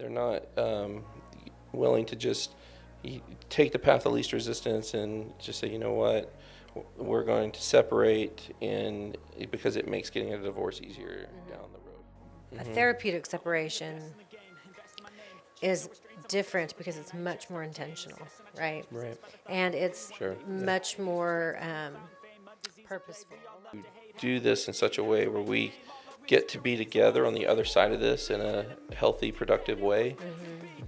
They're not willing to just take the path of least resistance and just say, you know what, we're going to separate, and because it makes getting a divorce easier down the road. A therapeutic separation is different because it's much more intentional, right? Right. And it's Sure. Yeah. much more purposeful. Do this in such a way where we get to be together on the other side of this in a healthy, productive way,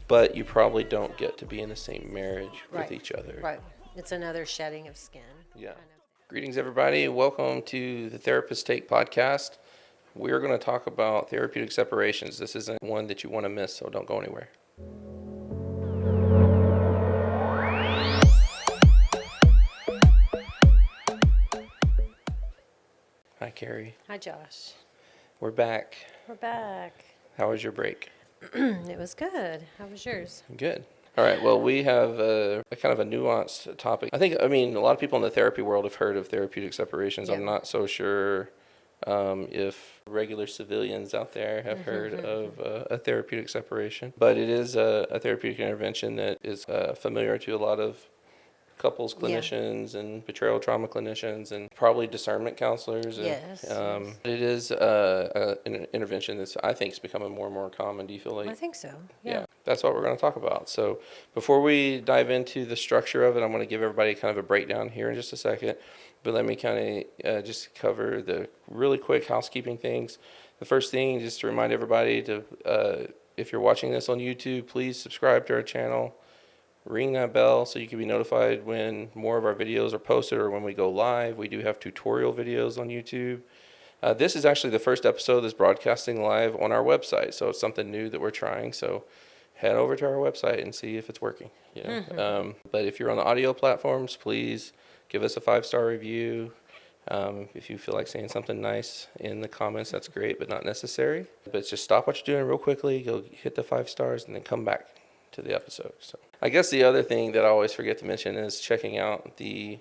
but you probably don't get to be in the same marriage Right. with each other. Right. It's another shedding of skin. Yeah. kind of. Greetings, everybody. Welcome to the Therapist Take podcast. We're going to talk about therapeutic separations. This isn't one that you want to miss, so don't go anywhere. Hi, Carrie. Hi, Josh. We're back. We're back. How was your break? It was good. How was yours? Good. All right. Well, we have a kind of a nuanced topic. I mean, a lot of people in the therapy world have heard of therapeutic separations. Yeah. I'm not so sure if regular civilians out there have heard of a therapeutic separation. But it is a therapeutic intervention that is familiar to a lot of couples clinicians and betrayal trauma clinicians and probably discernment counselors. Yes, yes. It is an intervention that's, I think, is becoming more and more common. Do you feel like? I think so. Yeah, that's what we're going to talk about. So before we dive into the structure of it, I'm going to give everybody kind of a breakdown here in just a second. But let me kind of just cover the really quick housekeeping things. The first thing, just to remind everybody to, if you're watching this on YouTube, please subscribe to our channel. Ring that bell so you can be notified when more of our videos are posted or when we go live. We do have tutorial videos on YouTube. This is actually the first episode that's broadcasting live on our website, so it's something new that we're trying. So head over to our website and see if it's working. But if you're on the audio platforms, please give us a 5-star review. If you feel like saying something nice in the comments, that's great, but not necessary. But just stop what you're doing real quickly, go hit the 5 stars, and then come back to the episode. So I guess the other thing that I always forget to mention is checking out the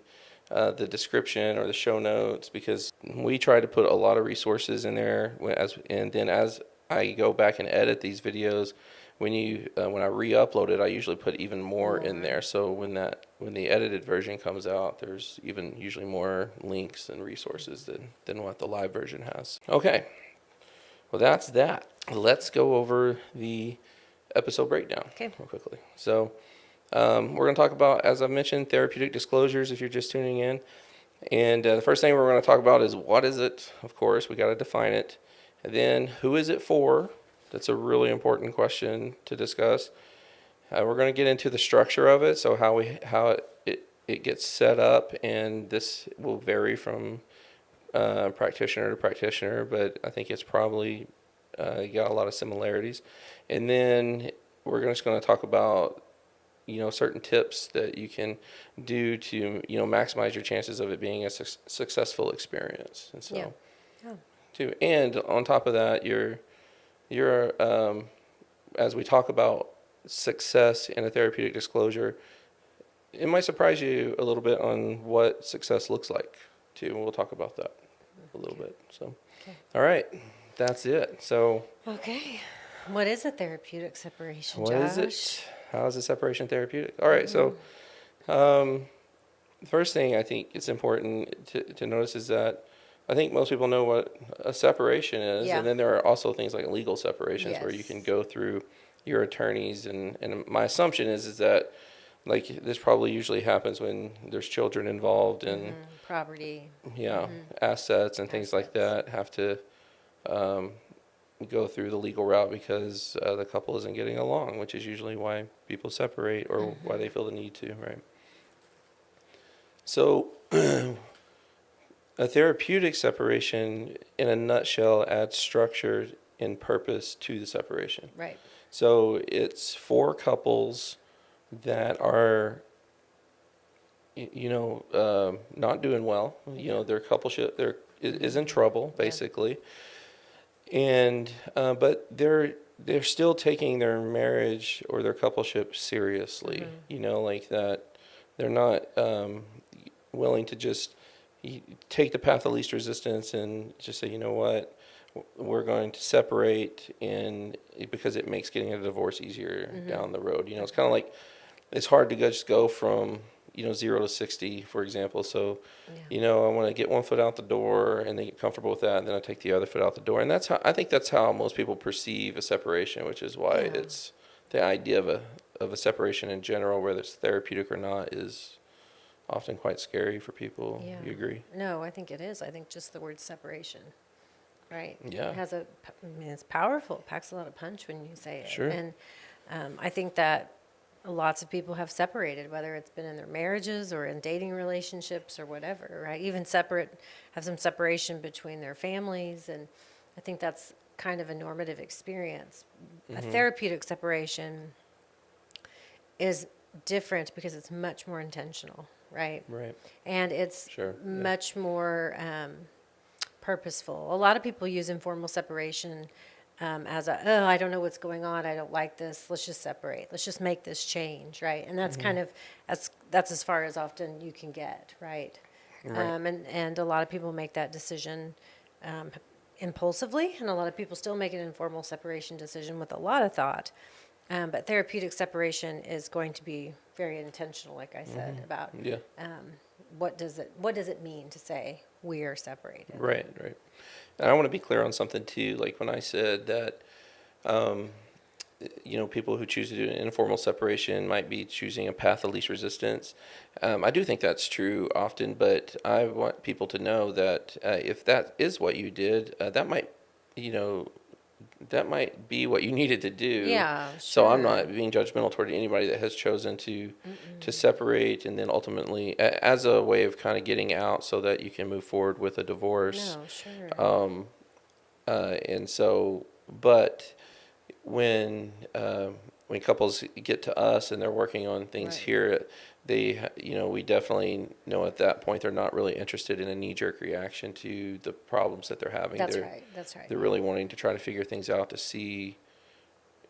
description or the show notes, because we try to put a lot of resources in there and then as I go back and edit these videos, when I re-upload it, I usually put even more in there. So when the edited version comes out, there's even usually more links and resources than what the live version has. Okay, well that's that. Let's go over the episode breakdown real quickly. So we're going to talk about, as I mentioned, therapeutic disclosures if you're just tuning in. And the first thing we're going to talk about is what is it? Of course, we got to define it. And then who is it for? That's a really important question to discuss. We're going to get into the structure of it, so how it gets set up, and this will vary from practitioner to practitioner, but I think it's probably got a lot of similarities. And then we're just going to talk about certain tips that you can do to maximize your chances of it being a successful experience. And so too, and on top of that, you're as we talk about success in a therapeutic disclosure, it might surprise you a little bit on what success looks like too, and we'll talk about that a little bit. So all right, that's it. So Okay. What is a therapeutic separation, what Josh? is it? How is a separation therapeutic? All right, so the first thing I think it's important to notice is that I think most people know what a separation is, and then there are also things like legal separations where you can go through your attorneys, and my assumption is that like this probably usually happens when there's children involved and property, assets and things like that have to go through the legal route because the couple isn't getting along, which is usually why people separate or why they feel the need to, right? So a therapeutic separation, in a nutshell, adds structure and purpose to the separation. Right. So it's for couples that are, not doing well. Their coupleship is in trouble, basically. And but they're still taking their marriage or their coupleship seriously. Like that. They're not willing to just take the path of least resistance and just say, you know what, we're going to separate because it makes getting a divorce easier down the road. It's kind of like, it's hard to just go from 0 to 60, for example. So I want to get one foot out the door and then get comfortable with that, and then I take the other foot out the door. And I think that's how most people perceive a separation, which is why it's the idea of a separation in general, whether it's therapeutic or not, is often quite scary for people. Yeah. You agree? No, I think it is. I think just the word separation, right? Yeah. It's powerful. It packs a lot of punch when you say it. Sure. And I think that lots of people have separated, whether it's been in their marriages or in dating relationships or whatever, right? Even have some separation between their families. And I think that's kind of a normative experience. A therapeutic separation is different because it's much more intentional, right? Right. And it's Sure. much more purposeful. A lot of people use informal separation as I don't know what's going on. I don't like this. Let's just separate. Let's just make this change, right? And that's kind of that's as far as often you can get, right? Right. And a lot of people make that decision impulsively, and a lot of people still make an informal separation decision with a lot of thought. But therapeutic separation is going to be very intentional, like I said, about Yeah. what does it mean to say we are separated. Right. Right. And I want to be clear on something too. Like when I said that, people who choose to do an informal separation might be choosing a path of least resistance. I do think that's true often, but I want people to know that if that is what you did, that might, that might be what you needed to do. Yeah, So I'm sure. not being judgmental toward anybody that has chosen to separate and then ultimately as a way of kind of getting out so that you can move forward with a divorce. No, sure. And so, but when couples get to us and they're working on things Right. here, we definitely know at that point they're not really interested in a knee-jerk reaction to the problems that they're having. That's right. That's right. They're really wanting to try to figure things out to see,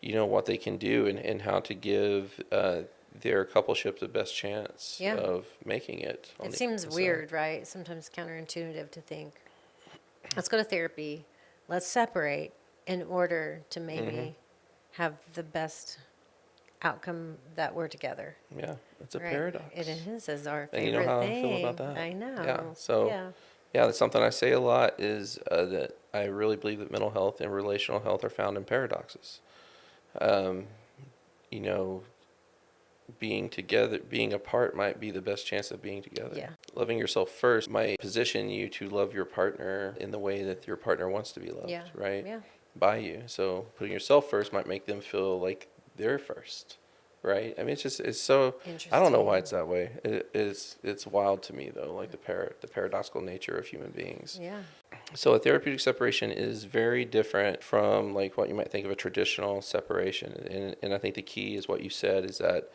what they can do and how to give their coupleship the best chance Yeah. of making it. It seems weird, right? Sometimes counterintuitive to think, let's go to therapy, let's separate in order to maybe have the best outcome that we're together. Yeah, it's a Right. paradox. It is our And favorite you know how thing. I feel about that. I know. Yeah. So, Yeah. that's something I say a lot is that I really believe that mental health and relational health are found in paradoxes. Um, you know, being together, being apart might be the best chance of being together. Yeah. Loving yourself first might position you to love your partner in the way that your partner wants to be loved, Yeah. right? Yeah. By you. So putting yourself first might make them feel like they're first, right? I mean, it's so, I don't know why it's that way. It's wild to me though, like the paradoxical nature of human beings. Yeah. So a therapeutic separation is very different from like what you might think of a traditional separation. And I think the key is what you said is that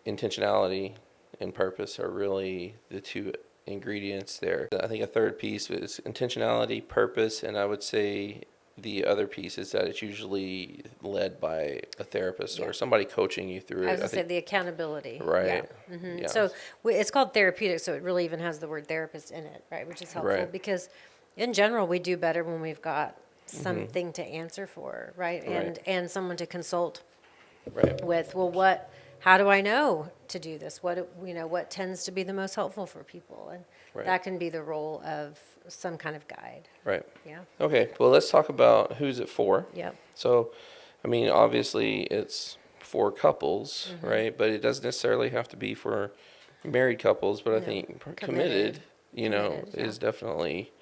intentionality and purpose are really the two ingredients there. I think a third piece is intentionality, purpose, and I would say the other piece is that it's usually led by a therapist Yeah. or somebody coaching you through I it. was going to say the accountability. Right. Yeah. Yeah. So it's called therapeutic, so it really even has the word therapist in it, right? Which is helpful Right. because in general, we do better when we've got something to answer for, right? Right. And someone to consult Right. with, how do I know to do this? What tends to be the most helpful for people? And Right. that can be the role of some kind of guide. Right. Yeah. Okay. Well, let's talk about who's it for. Yep. So, I mean, obviously it's for couples, right? But it doesn't necessarily have to be for married couples. But I No. think Committed. committed, Committed, yeah. is definitely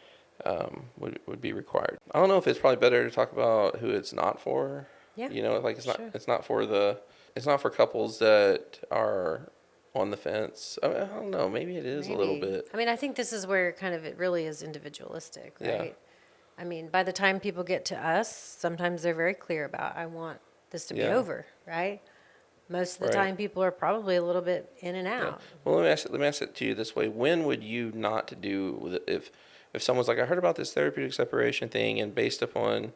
would be required. I don't know if it's probably better to talk about who it's not for. Yeah. Like Sure. it's not for couples that are on the fence. I don't know. Maybe it is a little Maybe. bit. I mean, I think this is where kind of it really is individualistic, Yeah. right? I mean, by the time people get to us, sometimes they're very clear about, I want this to be Yeah. over, right? Most of the Right. time, people are probably a little bit in and Yeah. out. Well, let me ask it to you this way: when would you not to do with it if someone's like, I heard about this therapeutic separation thing, and based upon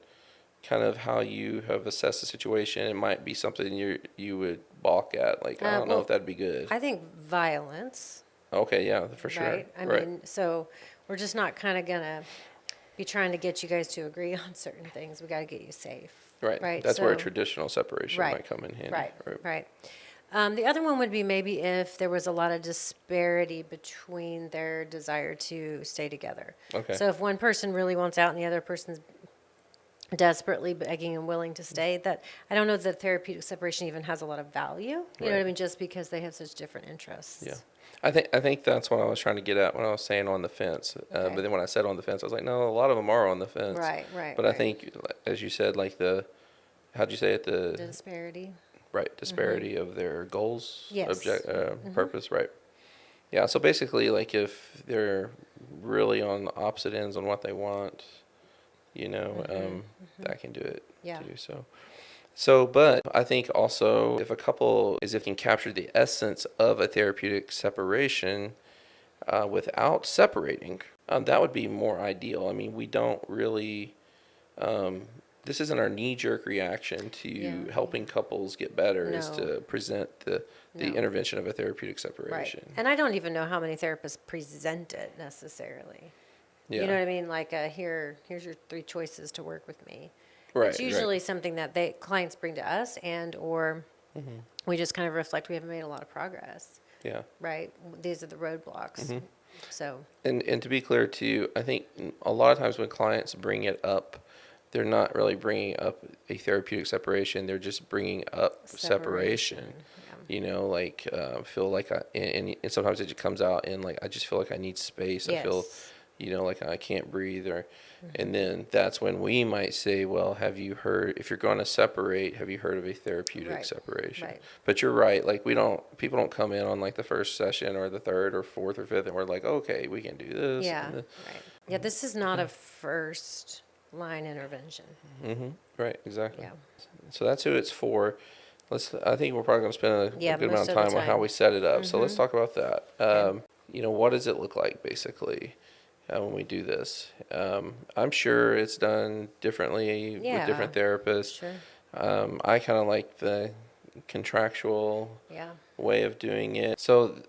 kind of how you have assessed the situation, it might be something you would balk at. Like, I don't know Well, if that'd be good. I think violence, Okay, yeah, for sure. right? I Right. mean, so we're just not kind of going to be trying to get you guys to agree on certain things. We got to get you safe. Right. Right. That's where a So- traditional separation Right. might come in handy. Right. Right. The other one would be maybe if there was a lot of disparity between their desire to stay together. Okay. So if one person really wants out and the other person's desperately begging and willing to stay, that I don't know that therapeutic separation even has a lot of value. You know what I Right. mean? Just because they have such different interests. Yeah. I think that's what I was trying to get at when I was saying on the fence. Okay. But then when I said on the fence, I was like, no, a lot of them are on the fence. Right. Right. But I right. think, as you said, like how'd you say it? The disparity. Right, disparity of their goals, Yes. purpose, right? Yeah. So basically, like if they're really on opposite ends on what they want, that can do it Yeah. too. But I think also if a couple is if can capture the essence of a therapeutic separation without separating, that would be more ideal. I mean, we don't really. This isn't our knee-jerk reaction to Yeah. helping couples get better. Is No. to present the No. intervention of a therapeutic Right. separation. And I don't even know how many therapists present it necessarily. Yeah. You know what I mean? Like, here's your 3 choices to work with me. Right. It's usually something that clients bring to us, and or we just kind of reflect we haven't made a lot of progress. Yeah. Right? These are the roadblocks. So And to be clear too, I think a lot of times when clients bring it up, they're not really bringing up a therapeutic separation. They're just bringing up separation. Like feel like and sometimes it just comes out in like I just feel like I need space. I feel, yes. like I can't breathe and then that's when we might say, well, have you heard, if you're going to separate, have you heard of a therapeutic Right. separation? Right. But you're right. Like people don't come in on like the first session or the third or fourth or fifth and we're like, okay, we can do this. Yeah. and Right. Yeah. This is not a first line intervention. Right, exactly. Yeah. So that's who it's for. I think we're probably going to spend a Yeah, good amount most of of the time on how time. we set it up. So let's talk about that. Okay. What does it look like basically when we do this? I'm sure it's done differently with different therapists. Sure. I kind of like the contractual Yeah. way of doing it. So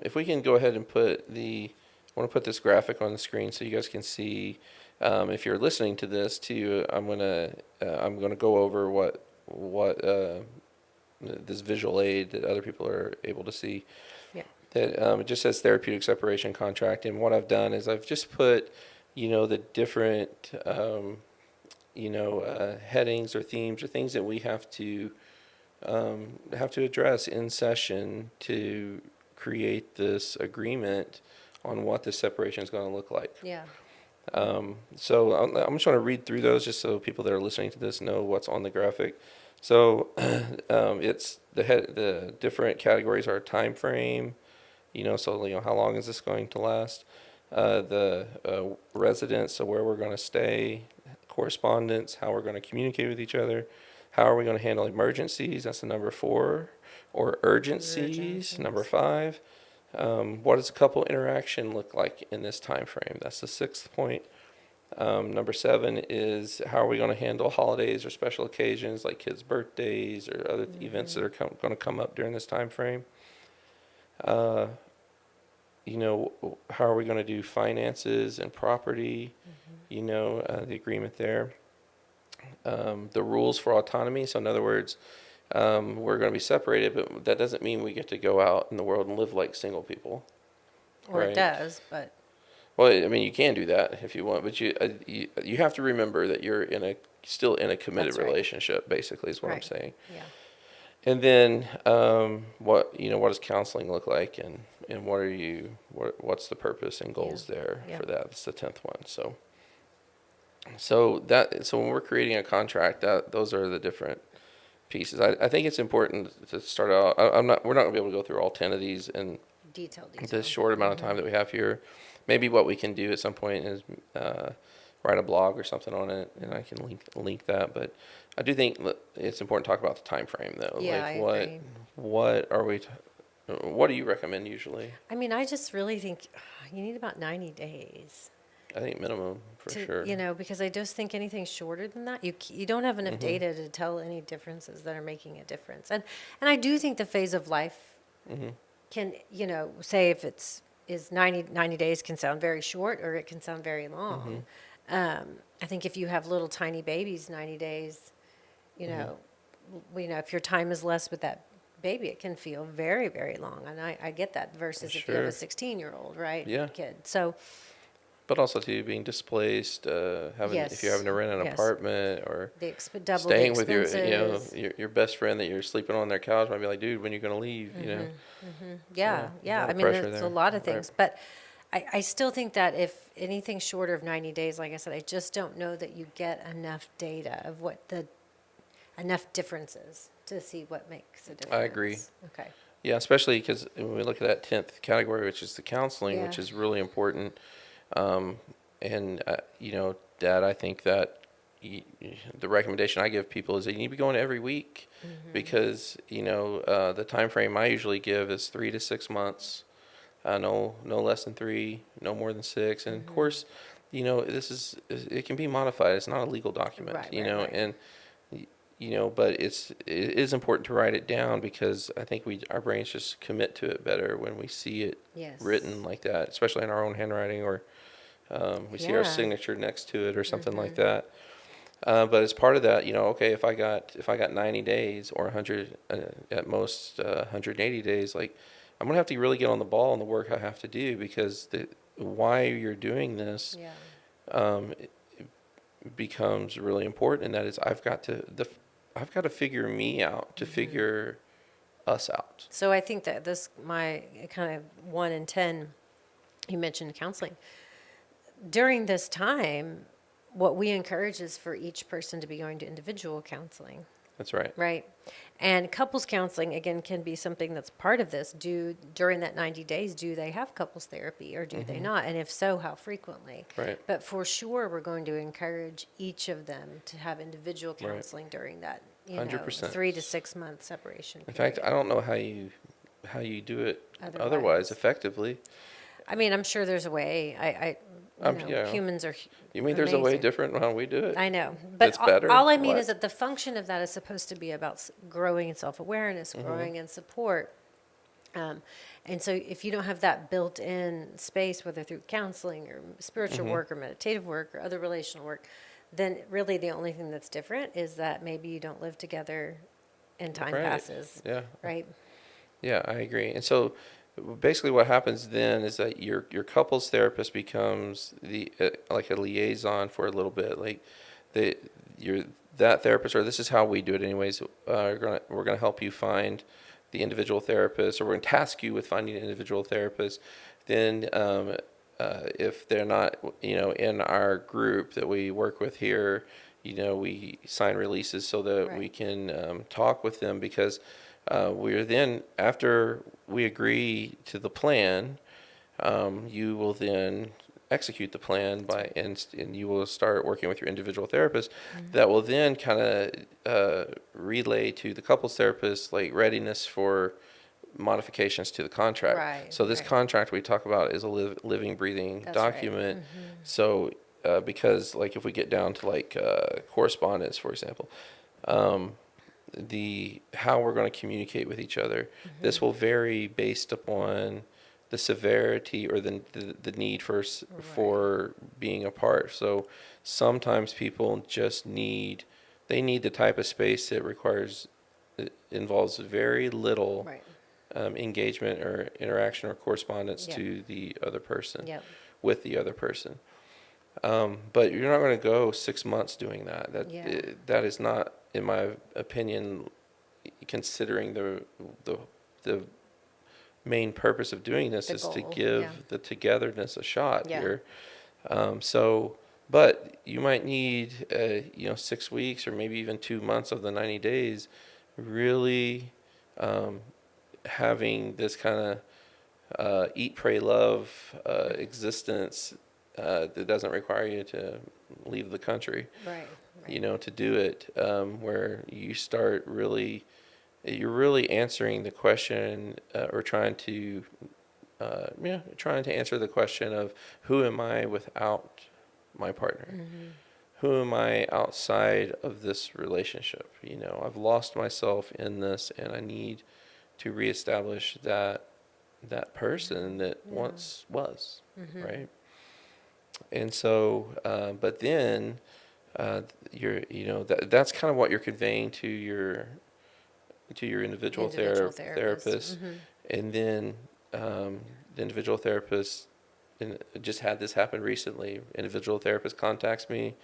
if we can go ahead and I want to put this graphic on the screen so you guys can see. If you're listening to this too, I'm gonna go over what this visual aid that other people are able to see. Yeah. That it just says therapeutic separation contract, and what I've done is I've just put, the different, headings or themes or things that we have to address in session to create this agreement on what the separation is going to look like. Yeah. So I'm just going to read through those just so people that are listening to this know what's on the graphic. So it's the different categories are time frame, how long is this going to last? The residence, so where we're going to stay, correspondence, how we're going to communicate with each other, how are we going to handle emergencies? That's the number 4, or urgencies, number 5. What does a couple interaction look like in this time frame? That's the 6th point. Number 7 is how are we going to handle holidays or special occasions like kids' birthdays or other events that are going to come up during this time frame. How are we going to do finances and property? The agreement there. The rules for autonomy. So in other words, we're going to be separated, but that doesn't mean we get to go out in the world and live like single people. Or Right. it does, but Well, I mean, you can do that if you want, but you have to remember that you're still in a committed That's right. relationship. Basically, is what I'm Right. saying. yeah. And then what does counseling look like, and what's the purpose and goals there Yeah. for that? It's the 10th one. So when we're creating a contract, those are the different pieces. I think it's important to start out. We're not going to be able to go through all 10 of these in Detail. this short amount of time that we have here. Maybe what we can do at some point is write a blog or something on it, and I can link that. But I do think it's important to talk about the time frame, though. Yeah, like I agree. what do you recommend usually? I mean, I just really think you need about 90 days. I think minimum for sure. Because I just think anything shorter than that, you don't have enough data to tell any differences that are making a difference. And I do think the phase of life can, say if is 90 days can sound very short or it can sound very long. I think if you have little tiny babies, 90 days, you know, if your time is less with that baby, it can feel very, very long. And I get that versus if you have a Sure. 16-year-old, right? Yeah. Kid. So, But also too being displaced, if you're yes, having to rent an yes. apartment or Double the staying with your, expenses. your best friend that you're sleeping on their couch might be like, dude, when you gonna leave? Yeah, There's a yeah. lot I of mean, pressure there's a there. lot of Right. things. But I still think that if anything shorter of 90 days, like I said, I just don't know that you get enough data of what the enough differences to see what makes a I agree. difference. Okay. Yeah, especially because when we look at that 10th category, which is the counseling, Yeah. which is really important. Um, and, Dad, I think that the recommendation I give people is that you need to be going every week because, the time frame I usually give is 3 to 6 months. No less than 3, no more than 6. And of course, it can be modified. It's not a legal document, Right, right, right. and but it is important to write it down because I think our brains just commit to it better when we see it written Yes. like that, especially in our own handwriting or we see our Yeah. signature next to it or something like that. But as part of that, okay, if I got 90 days or 100 at most 180 days, like I'm gonna have to really get on the ball on the work I have to do because why you're doing this Yeah. it becomes really important, and that is I've got to figure me out to figure us out. So I think that my kind of 1 in 10, you mentioned counseling. During this time, what we encourage is for each person to be going to individual counseling. That's right. Right. And couples counseling, again, can be something that's part of this. During that 90 days, do they have couples therapy or do they not? And if so, how frequently? Right. But for sure, we're going to encourage each of them to have individual Right. counseling during that, 100%. 3 to 6 month separation In period. fact, I don't know how you do it otherwise Otherwise. effectively. I mean, I'm sure there's a way. Yeah. Humans are You mean there's a way amazing. different how we do it? I know, but That's better? all I mean is What? that the function of that is supposed to be about growing in self-awareness, growing in support. And so if you don't have that built-in space, whether through counseling or spiritual work or meditative work or other relational work, then really the only thing that's different is that maybe you don't live together and time Right. passes, Yeah. right? Yeah, I agree. And so basically what happens then is that your couples therapist becomes the like a liaison for a little bit. Like the your that therapist, or this is how we do it anyways, we're gonna help you find the individual therapist, or we're gonna task you with finding an individual therapist. Then if they're not, in our group that we work with here, we sign releases so that we Right. can talk with them because we're then, after we agree to the plan, you will then execute the plan and you will start working with your individual therapist. That will then kind of relay to the couples therapist like readiness for modifications to the contract. Right, So this right. contract we talk about is a living, breathing That's right. document. So because like if we get down to like correspondence, for example, the how we're going to communicate with each other. This will vary based upon the severity or the need for being apart. So sometimes people just need the type of space that involves very little Right. engagement or interaction or correspondence Yep. to the other person Yep. with the other person. But you're not going to go 6 months doing that. Yeah. That is not, in my opinion, considering the main purpose of doing this The is to goal. give Yeah. the togetherness a shot Yeah. here. But you might need 6 weeks or maybe even 2 months of the 90 days, really having this kind of eat, pray, love existence that doesn't require you to leave the country, Right. Right. to do it, where you're really answering the question or trying to answer the question of who am I without my partner? Who am I outside of this relationship? I've lost myself in this and I need to reestablish that person that Yeah. once was, right? And so, but then that's kind of what you're conveying to your individual Individual therapist. therapist, and then the individual therapist. And just had this happen recently. Individual therapist contacts me,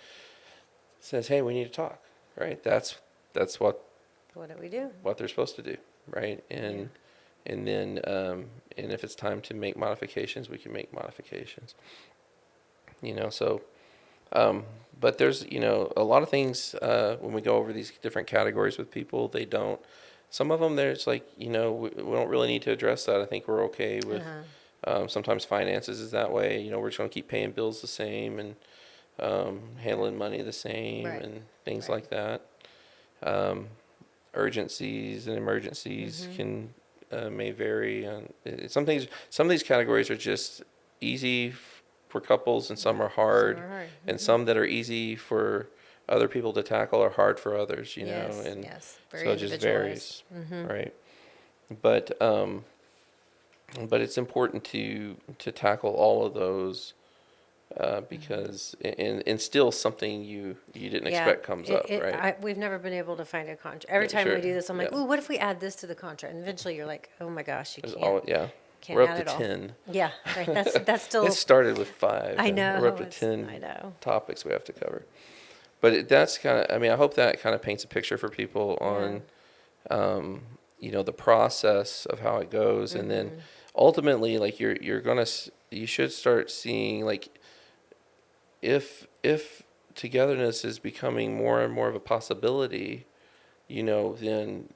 says, "Hey, we need to talk." Right? That's What do we do? what they're supposed to do, right? And then and if it's time to make modifications, we can make modifications. So but there's a lot of things when we go over these different categories with people, they don't. Some of them there's like we don't really need to address that. I think we're okay with. Sometimes finances is that way. We're just going to keep paying bills the same and handling money the same Right. and things Right. like that. Urgencies and emergencies can may vary. Some of these categories are just easy for couples, and some are hard, Some are hard. and some that are easy for other people to tackle are hard for others. Yes, And yes. so Very it just individualized. varies, right? But it's important to tackle all of those because and still something you didn't Yeah, expect comes up, right? we've never been able to find a contract. Every Yeah, time we sure. do this, I'm like, Yeah. ooh, what if we add this to the contract? And eventually you're like, oh my gosh, you There's can't, yeah. can't We're up add to it all. 10. Yeah, right. That's It still, started with 5, I and we're up know, to it's, 10 I know. topics we have to cover. But that's kind of, I mean, I hope that kind of paints a picture for people Yeah. on, the process of how it goes, and then ultimately, like you should start seeing like if togetherness is becoming more and more of a possibility, then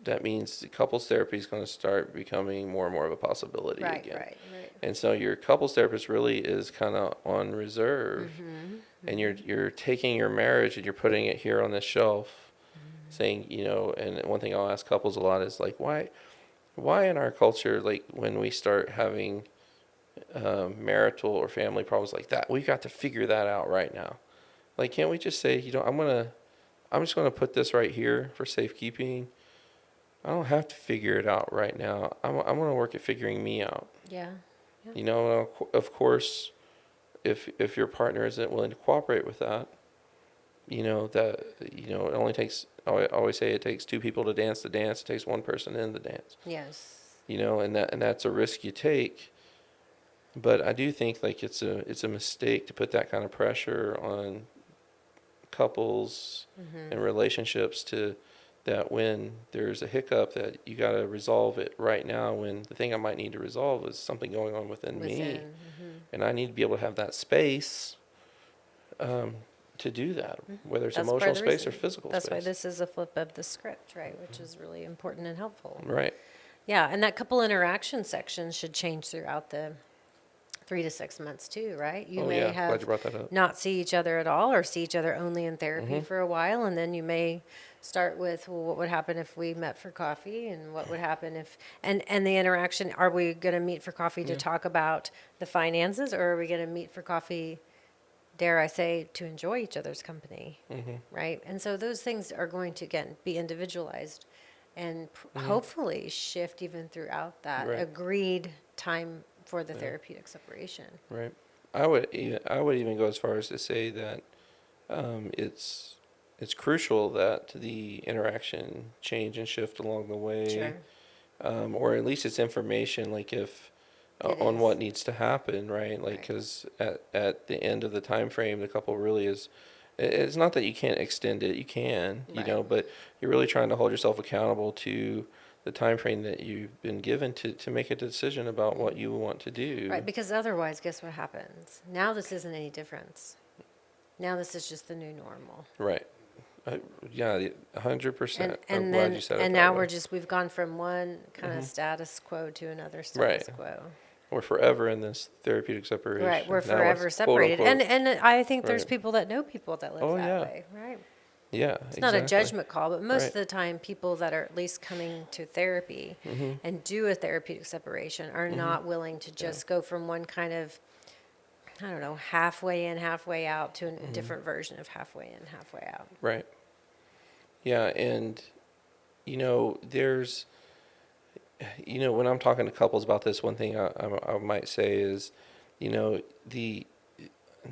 that means the couples therapy is going to start becoming more and more of a possibility Right, again. right, right. And so your couples therapist really is kind of on reserve, and you're taking your marriage and you're putting it here on this shelf, saying, and one thing I'll ask couples a lot is like, why in our culture, like when we start having marital or family problems like that, we've got to figure that out right now. Like, can't we just say, I'm just gonna put this right here for safekeeping. I don't have to figure it out right now. I'm gonna work at figuring me out. Yeah. Yeah. Of course, if your partner isn't willing to cooperate with that, it only takes. I always say it takes 2 people to dance the dance. It takes 1 person in the dance. Yes. And that's a risk you take. But I do think like it's a mistake to put that kind of pressure on couples and relationships to that when there's a hiccup that you got to resolve it right now, when the thing I might need to resolve is something going on within me, and I need to be able to have that space to do that, whether it's That's part of emotional the space or reason. physical That's why space. this is a flip of the script, right? Which is really important and helpful. Right. Yeah, and that couple interaction section should change throughout the 3 to 6 months too, right? You Oh may yeah, glad you have brought that up. not see each other at all or see each other only in therapy for a while, and then you may start with, well, what would happen if we met for coffee, and what would happen if, and the interaction, are we going to meet for coffee to talk about the finances, or are we going to meet for coffee, dare I say, to enjoy each other's company, right? And so those things are going to, again, be individualized and hopefully shift even throughout that Right. agreed time for the therapeutic separation. Right. I would even go as far as to say that it's crucial that the interaction change and shift along the way, Sure. or at least it's information like if It on is. what needs to happen, right? Like Right. because at the end of the time frame, the couple really is. It's not that you can't extend it; you can, Right. but you're really trying to hold yourself accountable to the time frame that you've been given to make a decision about what you want to do. Right, because otherwise, guess what happens? Now this isn't any difference. Now this is just the new normal. Right. Yeah, 100%. And I'm and glad then you said it and that now way. we've gone from one kind of status quo to another Right. status quo. We're forever in this therapeutic separation. Right, we're Now forever it's quote separated. unquote. And I think there's Right. people that know people that live Oh that yeah. way, right? Yeah, It's not a exactly. judgment call, but most Right. of the time, people that are at least coming to therapy and do a therapeutic separation are not willing to just go from one kind of, I don't know, halfway in, halfway out to a different version of halfway in, halfway out. Right. Yeah, and there's when I'm talking to couples about this, one thing I might say is, the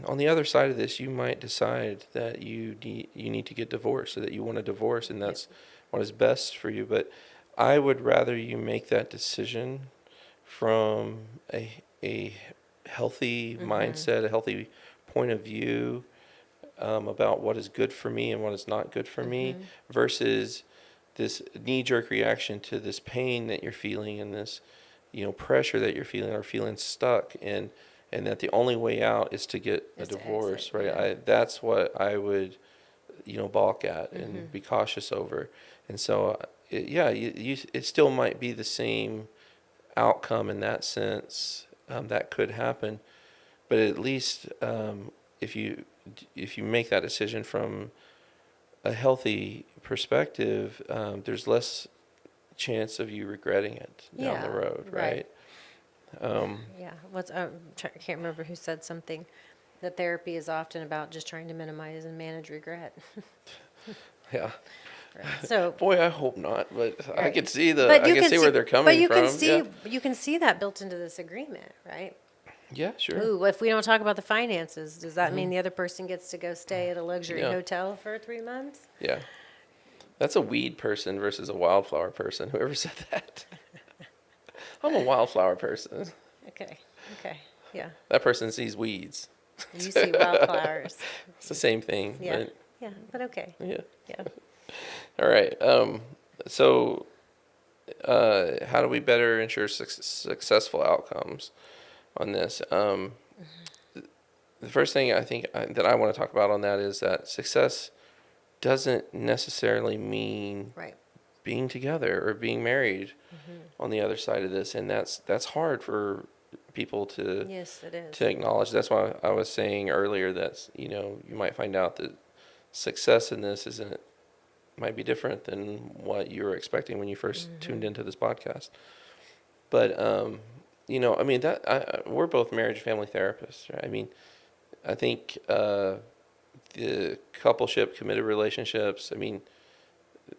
on the other side of this, you might decide that you need to get divorced, or that you want a divorce, and that's what is best for you. But I would rather you make that decision from a healthy mindset, a healthy point of view, about what is good for me and what is not good for me, versus this knee-jerk reaction to this pain that you're feeling, and this, pressure that you're feeling, or feeling stuck, and that the only way out is to get a Is to divorce, exit, right? yeah. That's what I would, balk at and be cautious over. And so, it still might be the same outcome in that sense, that could happen, but at least, if you if you make that decision from a healthy perspective, there's less chance of you regretting it down the Yeah, road, right. right? Yeah, I can't remember who said something, that therapy is often about just trying to minimize and manage regret. Yeah. Right. So, Boy, I hope not, but I right. can see But I you can can see see, where they're but coming you can from. Yeah. see, you can see that built into this agreement, right? Yeah, sure. Ooh, if we don't talk about the finances, does that mean the other person gets to go stay at a luxury Yeah. hotel for 3 months? Yeah. That's a weed person versus a wildflower person. Whoever said that. I'm a wildflower person. Okay, okay, yeah. That person sees weeds. You see wildflowers. It's the same thing, Yeah, but yeah, but okay, yeah. yeah. All right. So, how do we better ensure successful outcomes on this? The first thing I think that I want to talk about on that is that success doesn't necessarily mean Right. being together or being married on the other side of this, and that's hard for people Yes, it is. to acknowledge. That's why I was saying earlier that you might find out that success in this isn't might be different than what you were expecting when you first tuned into this podcast. But I mean we're both marriage and family therapists, right? I mean, I think the coupleship, committed relationships, I mean,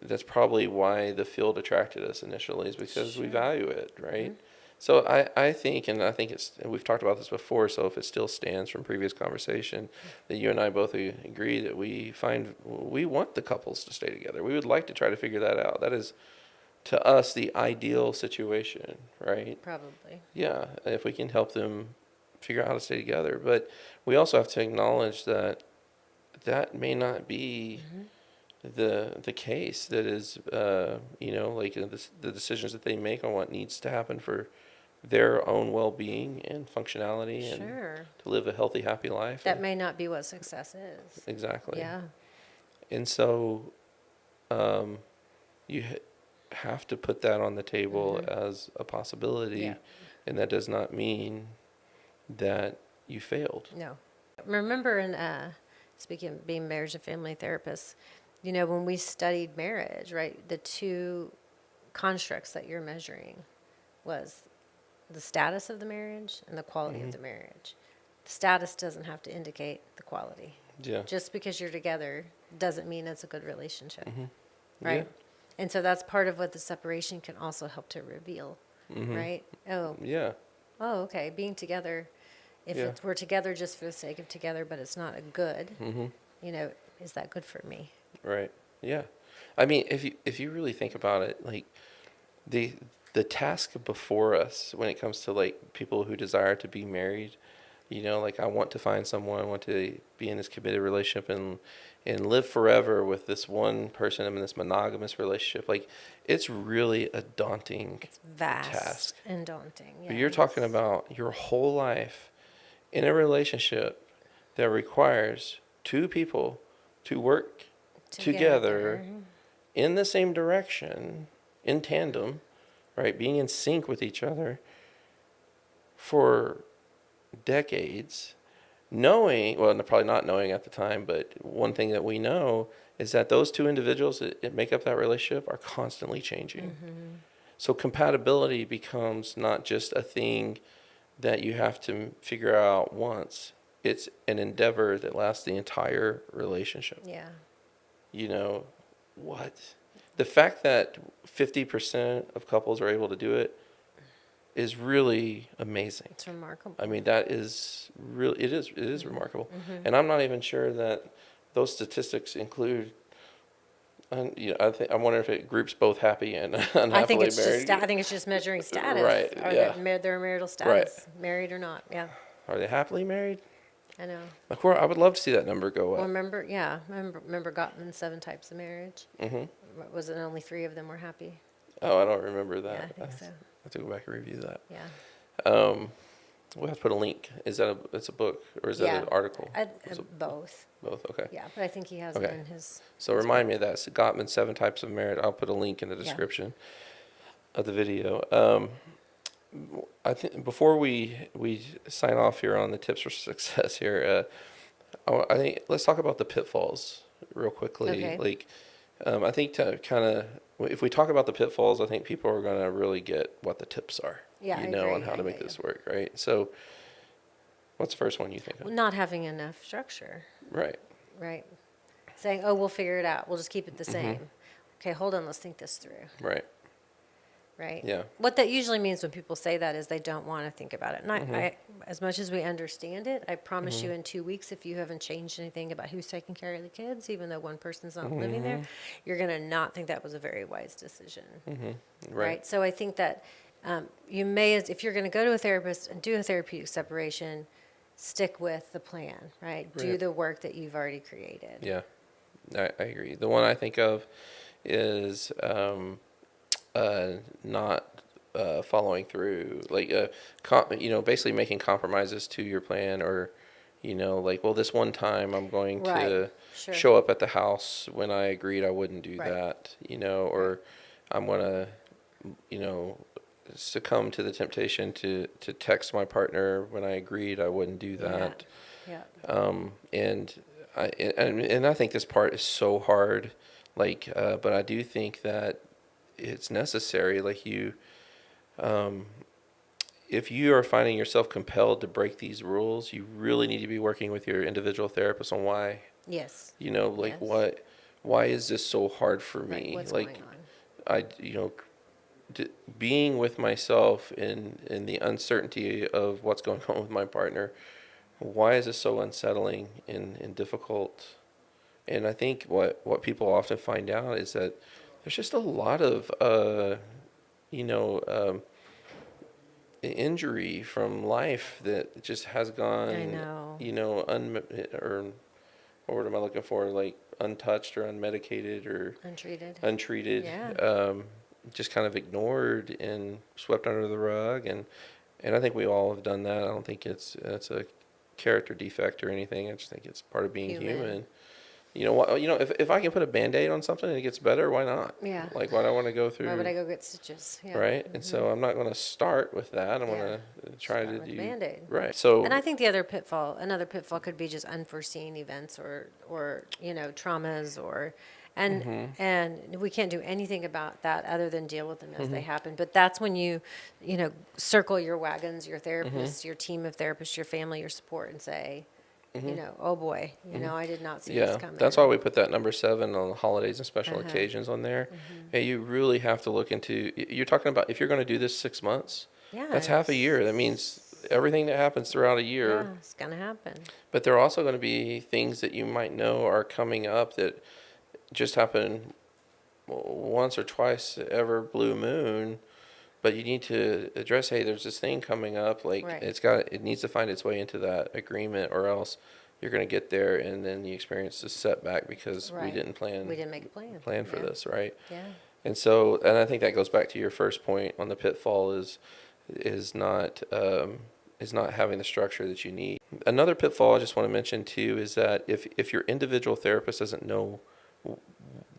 that's probably why the field attracted us initially, is because we Sure. value it, right? So I think, and I think and we've talked about this before, so if it still stands from previous conversation, that you and I both agree that we want the couples to stay together. We would like to try to figure that out. That is, to us, the ideal situation, right? Probably. Yeah, if we can help them figure out how to stay together. But we also have to acknowledge that that may not be the case. That is, like the decisions that they make on what needs to happen for their own well-being and functionality, and Sure. to live a healthy, happy life. That may not be what success is. Exactly. Yeah. And so, you have to put that on the table as a possibility, Yeah. and that does not mean that you failed. No. Remember speaking of being marriage and family therapists, when we studied marriage, right, the two constructs that you're measuring was the status of the marriage and the quality of the marriage. The status doesn't have to indicate the quality. Yeah. Just because you're together doesn't mean it's a good relationship, Yeah. right? And so that's part of what the separation can also help to reveal, right? Yeah. Okay, being together, if Yeah. we're together just for the sake of together, but it's not a good, is that good for me? Right. Yeah. I mean, if you really think about it, like the task before us when it comes to like people who desire to be married, like I want to find someone, I want to be in this committed relationship and live forever with this one person. I'm in this monogamous relationship. Like, it's really a daunting It's vast task. and daunting. But you're talking about your whole life in a relationship that requires two people to work together in the same direction, in tandem, right? Being in sync with each other for decades, knowing, well, probably not knowing at the time, but one thing that we know is that those two individuals that make up that relationship are constantly changing. So compatibility becomes not just a thing that you have to figure out once. It's an endeavor that lasts the entire relationship. Yeah. What? The fact that 50% of couples are able to do it is really amazing. It's remarkable. I mean, that is really, it is remarkable. And I'm not even sure that those statistics include, I wonder if it groups both happy and unhappily I think it's married. just I think it's just measuring status. Right, Are yeah. their marital Right. status, married or not? Yeah, Are they happily married? I know. Of course, I would love to see that number go Well, up. remember Gottman's 7 types of marriage? Hmm. Was it only 3 of them were happy? Oh, I don't remember that. Yeah, I think so. I have to go back and review that. Yeah. We'll have to put a link. Is that it's a book or is that Yeah. an article? Is it Both. both? Okay. Yeah, but I think he has Okay. it in his. So remind me of that. So Gottman, 7 types of marriage. I'll put a link in the description of the video. I think before we sign off here on the tips for success here, I think let's talk about the pitfalls real quickly. Okay. Like, I think to kind of, if we talk about the pitfalls, I think people are going to really get what the tips are. Yeah, I on agree. how I to make get this work, right? So, what's the first one you think of? Not having enough structure, Right. right? Saying, "Oh, we'll figure it out. We'll just keep it the Mm-hmm. same." Okay, hold on. Let's think this through. Right. Right? Yeah. What that usually means when people say that is they don't want to think about it. And Mm-hmm. I, as much as we understand it, I promise you in 2 weeks, if you haven't changed anything about who's taking care of the kids, even though one person's not living there, Mm-hmm. you're going to not think that was a very wise decision. Right. So I think that you may, if you're going to go to a therapist and do a therapeutic separation, stick with the plan, right? Do Right. the work that you've already created. Yeah. I agree. The one I think of is not following through, like basically making compromises to your plan, or like, well, this one time I'm going to Right. Sure. show up at the house when I agreed I wouldn't do Right. that, or I'm gonna succumb to the temptation to text my partner when I agreed I wouldn't do that. Yeah. And I think this part is so hard, like, but I do think that it's necessary. Like if you are finding yourself compelled to break these rules, you really need to be working with your individual therapist on why. Yes. Like Yes. why is this so hard for Right. me? What's Like going on? being with myself in the uncertainty of what's going on with my partner. Why is this so unsettling and difficult? And I think what people often find out is that there's just a lot of injury from life that just has gone, I know. or what word am I looking for? Like untouched or unmedicated or Untreated. Yeah. just kind of ignored and swept under the rug. And I think we all have done that. I don't think it's a character defect or anything. I just think it's part of being human. If I can put a Band-Aid on something and it gets better, why not? Yeah. Like, why do I want to go through? Why would I go get stitches? Yeah. Right? And so I'm not going to start with that. I'm going to try Start to with do Band-Aid. right. So And I think another pitfall could be just unforeseen events or traumas and we can't do anything about that other than deal with them as they happen. But that's when you circle your wagons, your therapists, your team of therapists, your family, your support, and say, oh boy, I did not see this coming. that's why we put that number 7 on the holidays and special occasions on there. Hey, you really have to look into. You're talking about if you're going to do this 6 months. Yeah, That's half a year. That means everything that happens throughout a year. Yeah, it's gonna happen. But there are also going to be things that you might know are coming up that just happen once or twice ever blue moon, but you need to address, hey, there's this thing coming up, like Right. it needs to find its way into that agreement, or else you're going to get there and then you experience this setback because we Right. didn't We didn't make a plan. for Yeah. this, right? Yeah. And so, and I think that goes back to your first point on the pitfall is not having the structure that you need. Another pitfall I just want to mention too is that if your individual therapist doesn't know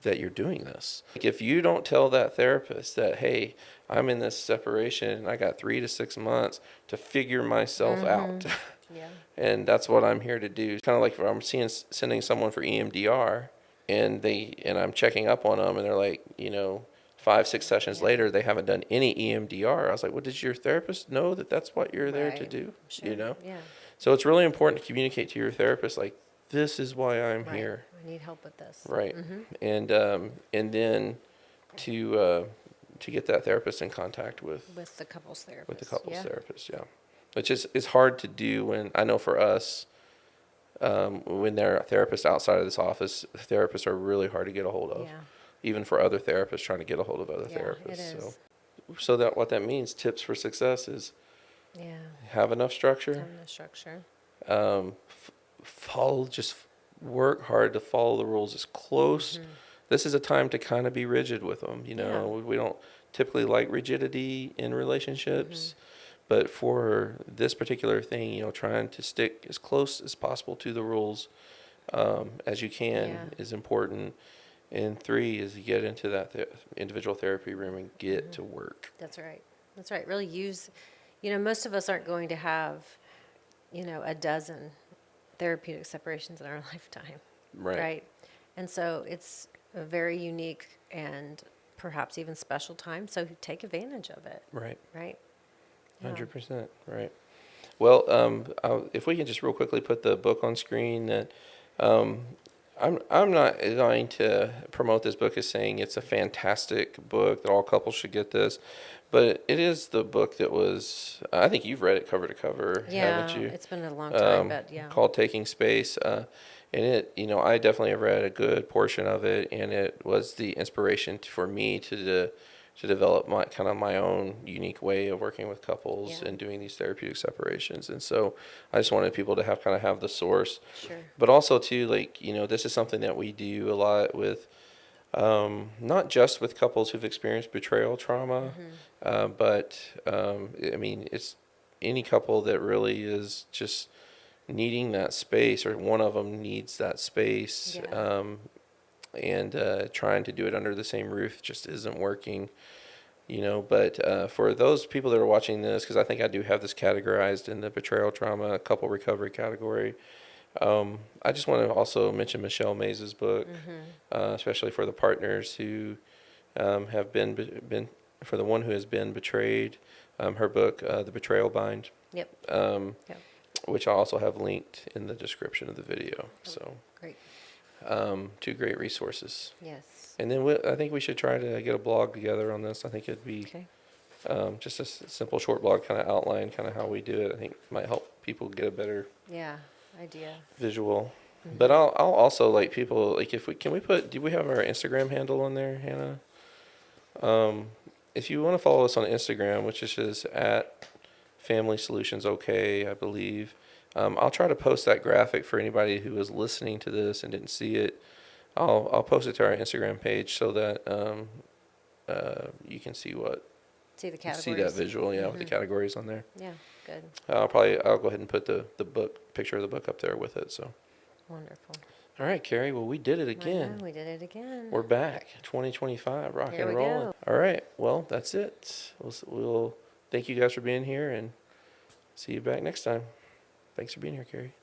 that you're doing this, like if you don't tell that therapist that, hey, I'm in this separation and I got 3 to 6 months to figure myself out, Yeah. and that's what I'm here to do. Kind of like if I'm sending someone for EMDR, and I'm checking up on them, and they're like, 5-6 sessions later, they haven't done any EMDR. I was like, well, does your therapist know that that's what you're there to Right. do? Sure. Yeah. So it's really important to communicate to your therapist, like, this is why I'm Right. here. I need help with this. Right. And then to to get that therapist in contact with the couples therapist. with the couples yeah. therapist. Yeah, which is hard to do when I know for us. When there are therapists outside of this office, therapists are really hard to get a hold of. Yeah. Even for other therapists trying to get a hold of other Yeah, therapists. it is. So that what that means, tips for success is Yeah. have enough structure, Having the structure. follow, just work hard to follow the rules as close. This is a time to kind of be rigid with them. You know, we don't typically like rigidity in relationships, but for this particular thing, you know, trying to stick as close as possible to the rules as you can Yeah. is important. And 3 is you get into that individual therapy room and get to work. That's right. That's right. Really use, most of us aren't going to have, a dozen therapeutic separations in our lifetime. Right. And so it's a very unique and perhaps even special time. So take advantage of it. Right. Right. Yeah. 100%. Right. Well, if we can just real quickly put the book on screen that I'm not going to promote this book as saying it's a fantastic book that all couples should get this, but it is the book that was, I think you've read it cover to cover, Yeah, haven't you? it's been a long time, but yeah. Called Taking Space. And it, I definitely have read a good portion of it, and it was the inspiration for me to develop my own unique way of working with couples Yeah. and doing these therapeutic separations. And so I just wanted people to have the source, Sure. but also too, this is something that we do a lot with, not just with couples who've experienced betrayal trauma, but I mean, it's any couple that really is just needing that space, or one of them needs that space, Yeah. and trying to do it under the same roof just isn't working. But for those people that are watching this, because I think I do have this categorized in the betrayal trauma couple recovery category, I just want to also mention Michelle Mays' book, especially for the partners who have been for the one who has been betrayed. Her book, The Betrayal Bind, Yep. Yep. which I also have linked in the description of the video. So, Great. 2 great resources. Yes. And then I think we should try to get a blog together on this. I think it'd be Okay. just a simple short blog, kind of outline kind of how we do it. I think it might help people get a better Yeah. Idea. visual. But I'll also like people, like, if we can, do we have our Instagram handle on there, Hannah? If you want to follow us on Instagram, which is just at Family Solutions OK, I believe. I'll try to post that graphic for anybody who is listening to this and didn't see it. I'll post it to our Instagram page so that you can see See the categories. see that visual, with the categories on there. Yeah. Good. I'll go ahead and put the picture of the book up there with it. So, Wonderful. all right, Carrie. Well, we did it I again. know, we did it again. We're back, 2025, rock There and we rolling. go. All right, well, that's it. We'll thank you guys for being here, and see you back next time. Thanks for being here, Carrie.